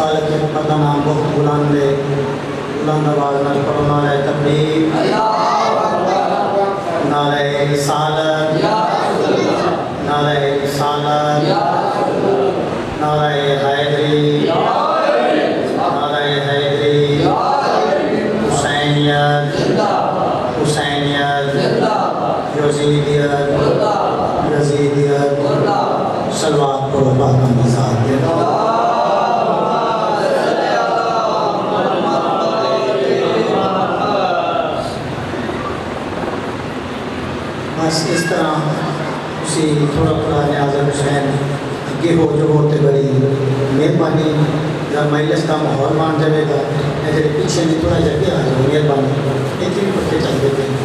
बालक के मुकद्दा नाम बहुत बुलंद है, बुलंद आवाज में पढ़ो नारे तकबीर, नारे रिसालत, नारे रिसालत, नारे हैदरी, नारे हैदरी, हुसैनियत, हुसैनियत, यजीदियत, यजीदियत, सलवात पढ़ो बाक़ी मिज़ाज के बस इस तरह उसी थोड़ा थोड़ा न्याज़ हुसैन आगे हो जो होते बड़ी मेहरबानी जब मजलिस का माहौल मान जाएगा ऐसे पीछे नहीं थोड़ा जगह आ जाओ मेहरबानी इतनी पत्ते चल देते हैं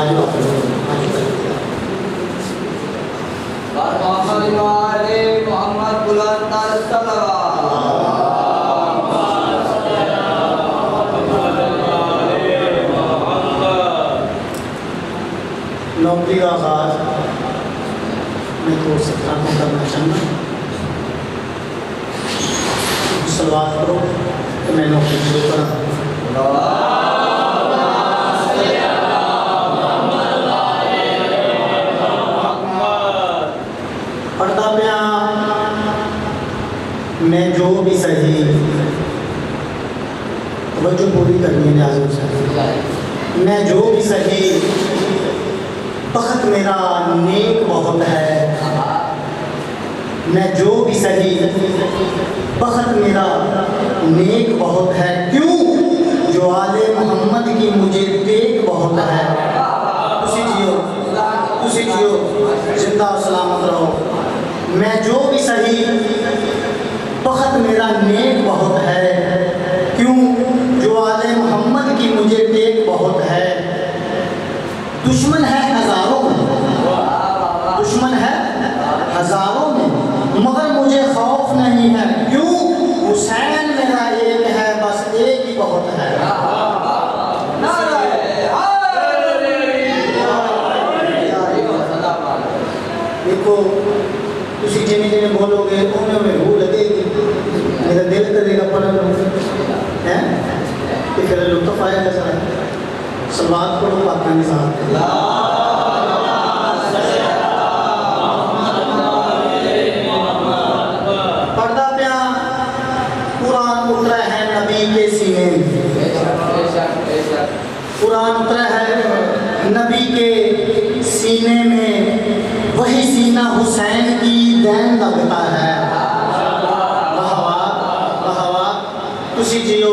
आज मोहम्मद बुलंद नौकरी का आगाज़ मैं तो सत्रह को करना चाहूँगा सलवात करो तो मैं नौकरी शुरू करा पढ़ता पाया मैं जो भी सही तवज्जो पूरी करनी है मैं जो भी सही बख़्त मेरा नेक बहुत है मैं जो भी सही बख़्त मेरा नेक बहुत है क्यों जो आले मोहम्मद की मुझे टेक बहुत है उसी जियो जिंदा सलामत रहो मैं जो भी सही बख़्त मेरा नेक बहुत है क्यों जो आले मोहम्मद की मुझे टेक बहुत है दुश्मन है हज़ारों में मगर मुझे खौफ नहीं है क्यों हुसैन मेरा एक है बस एक ही बहुत है देखो तुसी जिन्हें जिन्हें बोलोगे उन्हें उन्हें रूह लगेगी मेरा दिल करेगा पढ़ है कि फिर लुत्फ़ आएगा सारा सलवात पढ़ो पाक निज़ाम पढ़दा प्या कुरान उतरा है नबी के सीने में कुरान उतरा है नबी के सीने में वही सीना हुसैन की दैन लगता है तुसी जियो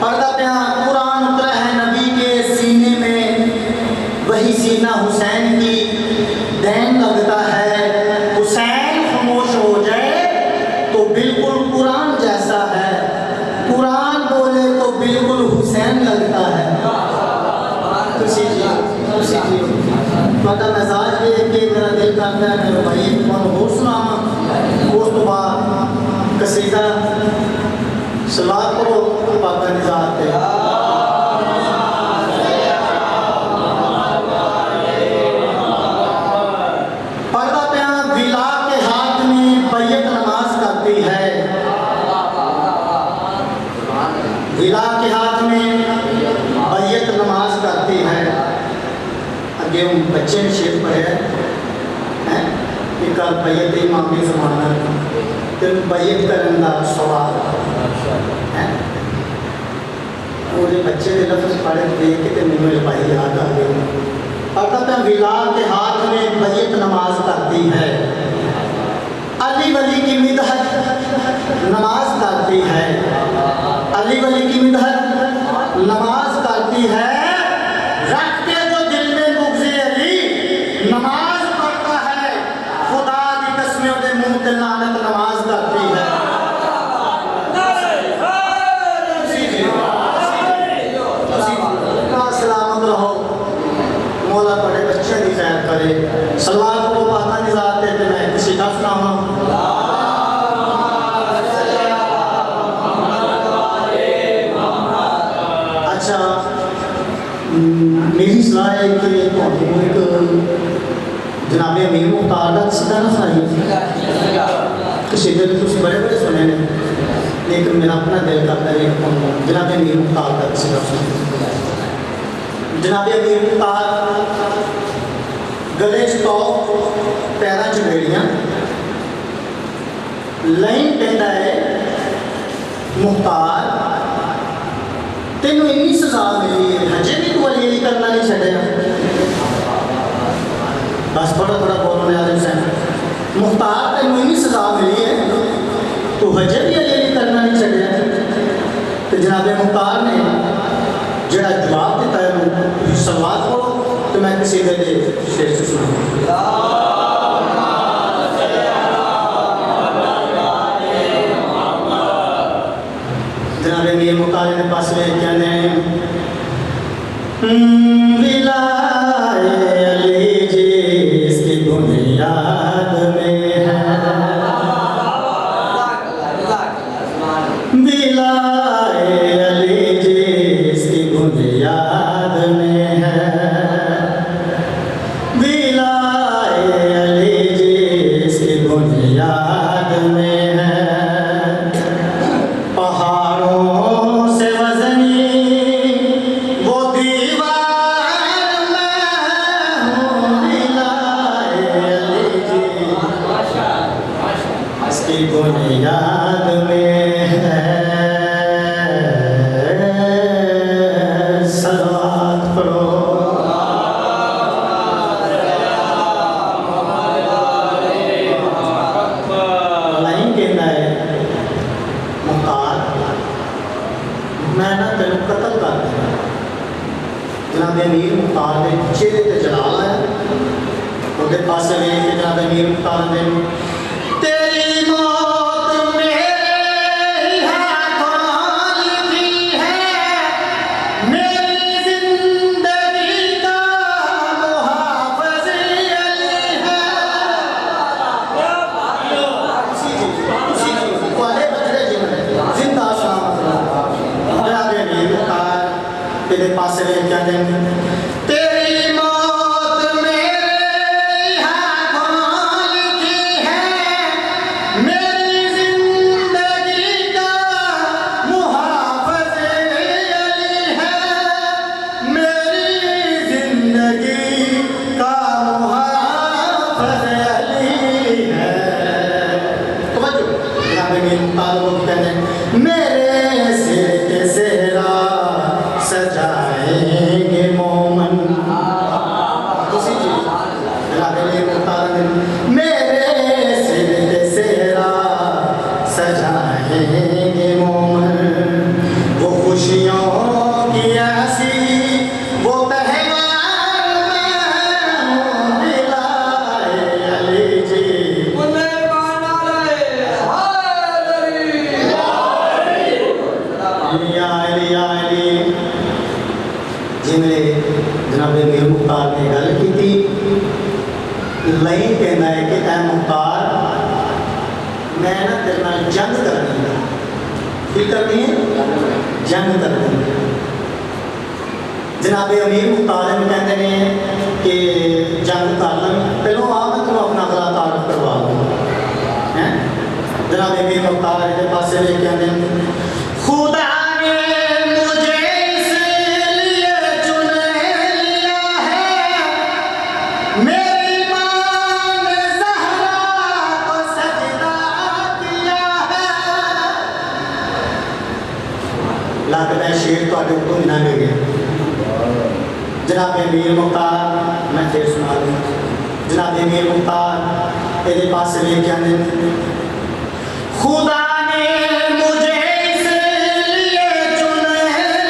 पढ़दा प्या कुरान उतरा है नबी के सीने में वही सीना हुसैन की दैन लगता है हुसैन खामोश हो जाए तो बिल्कुल कुरान जैसा है कुरान बोले तो बिल्कुल हुसैन लगता है तुसी जियो ਤੁਹਾਡਾ ਮਿਜ਼ਾਜ देख के मेरा दिल करता है मेरे भाई ਤੁਹਾਨੂੰ ਹੋਰ ਸੁਣਾਵਾਂ ਉਸ ਤੋਂ ਬਾਅਦ ਕਸੀਦਾ सलात करो पाक निज़ात पे पढ़ता प्या विला के हाथ में बैयत नमाज करती है विला के हाथ में बैयत नमाज करती है अगे बच्चे ने शेर पढ़े हैं कि कल बैयत इमामी ज़माना तेन बैयत करने का सवाल पूरे बच्चे के लफ्ज़ पढ़े देख के मेरे भाई याद आ गए पढ़ता विला के हाथ में बैयत नमाज करती है अली वली की मिदहत नमाज करती है अली वली की मिदहत नमाज करती है रख के जो दिल में बुग़्ज़े अली नमाज पढ़ता है खुदा की कसम दे मुंह ते लानत नमाज करती है सलामत रहो मौला बड़े बच्चे की खैर करे सलवात को पाक निज़ात पे मैं किसी का सुनाऊं अच्छा मेरी सलाह है कि एक जनाबे अमीर मुख्तार का सीधा ना सुनाइए कसीदे तो बड़े बड़े सुने ने लेकिन मेरा अपना दिल करता है जनाब अमीर मुख्तार का किसी जनाब अमीर मुख्तार गले च टॉप पैरों च बेड़ियां लाइन कहता है मुख्तार तेन इन्नी सजा मिली है हजे भी तू अली अली करना नहीं छड़िया बस थोड़ा थोड़ा बोलने वाले सैन मुख्तार तेन इन्नी सजा मिली है तू हजे भी अली अली करना नहीं छड़िया तो जनाब मुख्तार ने जरा जवाब दिता है सवाल पढ़ो तो मैं किसी दे शेर से सुना जनाब अमीर मुख्तार ने पास में क्या ने विलाए अली जिसकी बुनियाद में है विलाए अली जिसकी बुनियाद में है विलाए अली जिसकी बुनियाद में है पहाड़ों से वज़नी वो दीवार मैं हूँ विलाए अली जी इसकी बुनियाद में है सलावत पढ़ो लाइन कहना है मुख्तार मैं ना तेन कतल कर दिया जनाब अमीर मुख्तार के चेहरे ते जलाल आया उनके पास वेख के जनाब अमीर मुख्तार ने तेरी मौत मेरे हाथों लिखी है मेरी जिंदगी का मुहाफ़िज़ अली है उसी वाले बजरे जिंदा सलामत जनाब अमीर मुख्तार तेरे पास वे क्या दें तेरी मौत मेरे हाथों लिखी है मेरी जिंदगी का मुहाफ़िज़ अली है मेरी जिंदगी का मुहाफ़िज़ अली है तवज्जो जनाब अमीर मुख्तार को कहते हैं मेरे सिर के सेहरा सजाएंगे मोमन उसी चीज जनाब अमीर मुख्तार ने मेरे सिर पे सेहरा सजाएंगे मोमन वो खुशियों की ऐसी वो तहवार मैं हूँ विलाए अली जी जिन्हें जनाब अमीर मुख्तार ने गल की थी लाइन कहना है कि ऐ मुख्तार मैं ना तेरे नाल जंग करनी है की करनी है जंग करनी है जनाब अमीर मुख्तार ने कहते हैं कि जंग कर लन पहलों आ मैं तुम्हें अपना गला तारफ करवा दूँ हैं जनाब अमीर मुख्तार के पास ले कहते हैं खुदा ने मुझे इसलिए चुन लिया है मेरी मां ने ज़हरा को सजदा किया है लगता है शेर तो ऊपर ना ले गया जनाब अमीर मुख्तार मैं फिर सुना दूँ जनाब अमीर मुख्तार तेरे पास ले क्या नहीं खुदा ने मुझे इसलिए चुन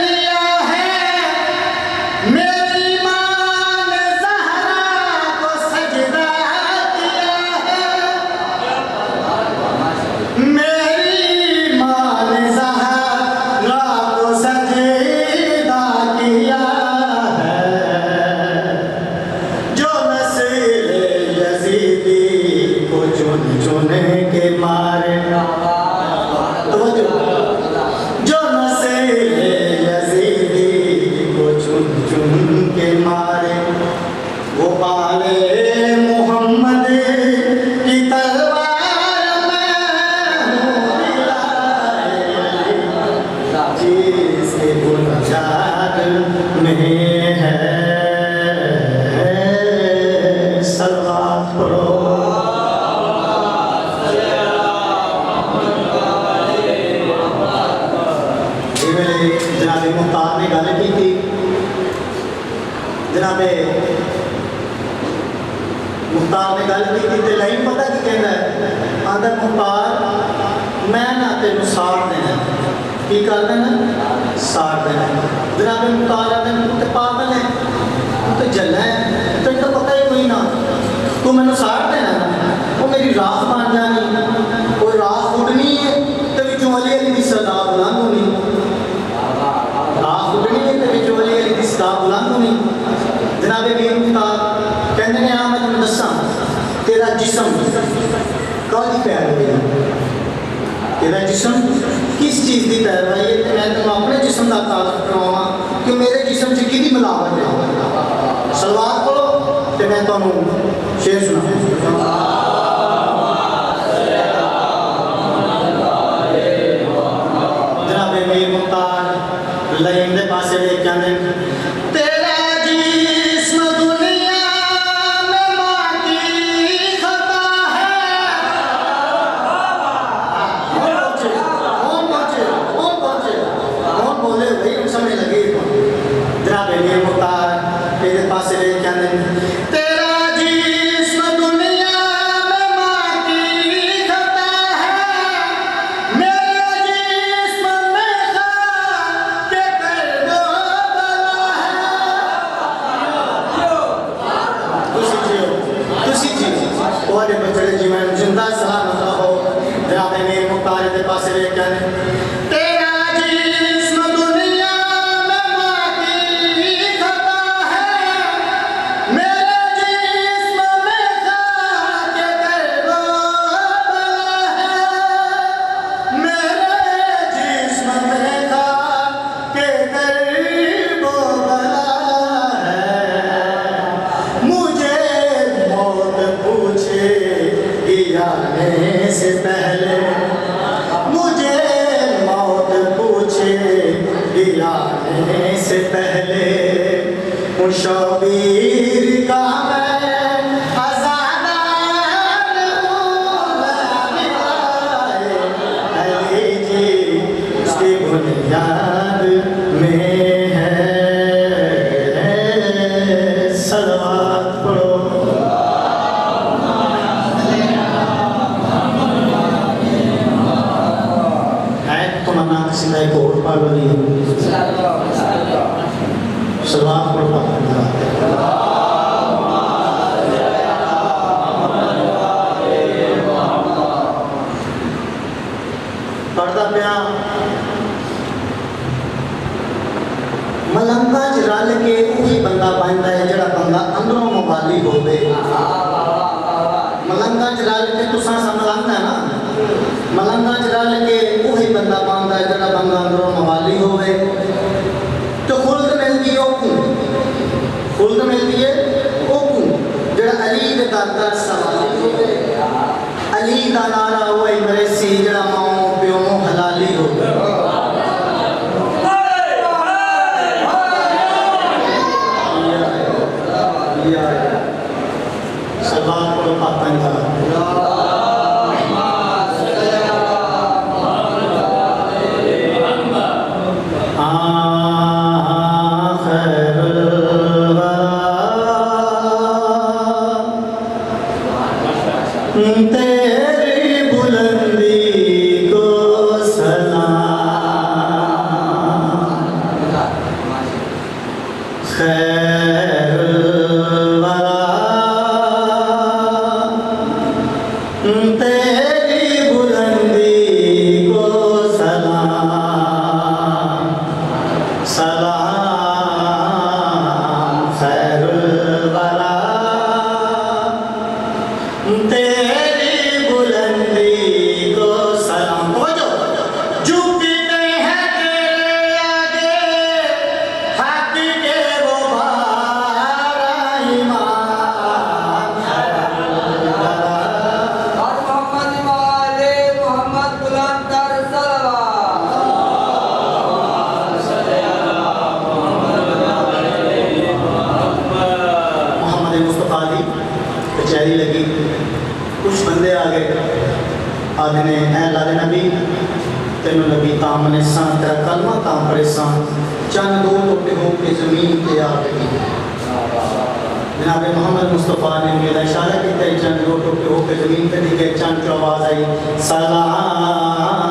लिया है मेरी मां ने ज़हरा को सजदा किया है मेरी मां ने ज़हरा को सजदा किया है जो नस्ल यज़ीदी को चुन चुन के जनाबे मुख्तार ने गल की तो लाइन पता की कहना है, आंदा मुख्तार मैं ना तेन साड़ देना, की कर देना, साड़ देना। जनाबे मुख्तार आते तू तो पागल है, तू तो जला है, तेन तो पता ही कोई ना, तू मैनू साड़ देना, वो मेरी राख बन जानी, कोई राख उड़नी है तो विचों अली अली की सदा बुलंद होनी, राख उड़नी है तो विचों अली अली की सदा बुलंद होनी। जनाबे मीर मुख्तार कहते हैं मैं तुम दसा तेरा जिसम काली पैरवी है, तेरा जिसम किस चीज़ की पैरवी है, तो मैं तुम अपने जिसम का तारुफ करवावा कि मेरे जिसम से कि मिलावट है। सलवार पढ़ो तो मैं तुम्हें शेर सुना। जनाबे मीर मुख्तार लाइन के पासे देख कहते तेरा जिस्म दुनिया में माटी खता है। कौन बोले भाई समझ लगे। जनाबे मीर मुख्तार मेरे पासे देख कहते तेरा जिस्म दुनिया में माटी खता है, मेरे जिस्म में खा के कर दो बला है। तुसी जियो और बचड़े जीवन जिंदा सलामत रहो। जनाबे मीर मुख्तार के पासे देख कहते तेरा जिस्म दुनिया में माटी खता है, मेरे जिस्म में खा के कर दो बला है, मेरे जिस्म में खा के कर दो बला है। मुझे मौत पूछे आने से पहले, मुझे मौत पूछे आने से पहले, उन शबीर का मैं आज़ादार हूँ। अली जी उसकी बुनियाद में है, सलवात पढ़ो। एक और पढ़ लो जी, सलवात पढ़ो। पढ़ता पिया मलंगा च रल के वही बंदा बनता है जड़ा बंदा अंदरों मवाली होवे। मलंगा च रल के तुसा सा मलंग है ना, मलंगा च रल के वही बंदा बनता है जड़ा बंदा अंदरों मवाली होवे। तो खुल्द मिलती है ओकू, खुल्द मिलती है ओकू जड़ा अली दे दर दर सवाली होवे। अली का नारा हुआ इमरेसी जड़ा माओ प्यो हलाली होवे। सलवात पढ़ो पापन का। तेरी बुलंदी को सलाम, खैरुल वरा तेरी बुलंदी को सलाम, सलाम खैरुल वरा तेरी बुलंदी को सलाम। झुकते हैं तेरे आगे हक के वो भारा ईमान। और मोहम्मद वाले मोहम्मद बुलंद कर मोहम्मद मुस्तफ़ा दी कचहरी लगी, कुछ बंदे आ गए, आदि ने अल्लाह दे नबी तेन नबी ताम ने सान तेरा कलमा ताम परेशान चंद दो टोटे हो के जमीन पे आ गई। जनाब मोहम्मद मुस्तफ़ा ने मेरा इशारा किया चंद लोटों के होकर ज़मीन पर दिखे चंद की आवाज़ आई सलाम